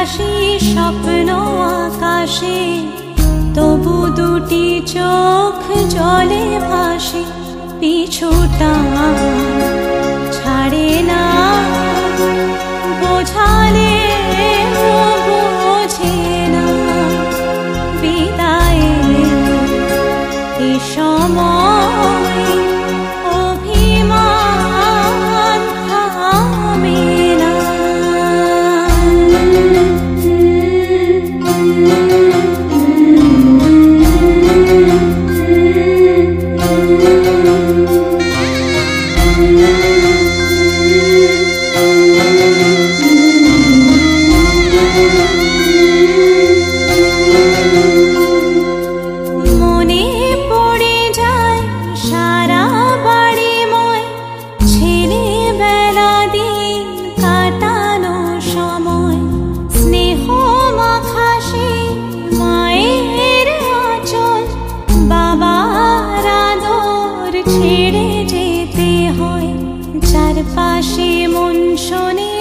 ভাসি স্বপ্ন আকাশে, তবু দুটি চোখ জলে ভাসে। পিছুটা ছাড়ে না, বোঝালে বোঝে না। বিদায়ের এ সময় অভিমান থামে না। মনে পড়ে যায় সারা বাড়িময় ছেলেবেলা দিন কাটানো সময়। স্নেহ মাখাসে মায়ের আঁচল, বাবার আদর ছেড়ে যেতে হয়। চারপাশে মন শোনে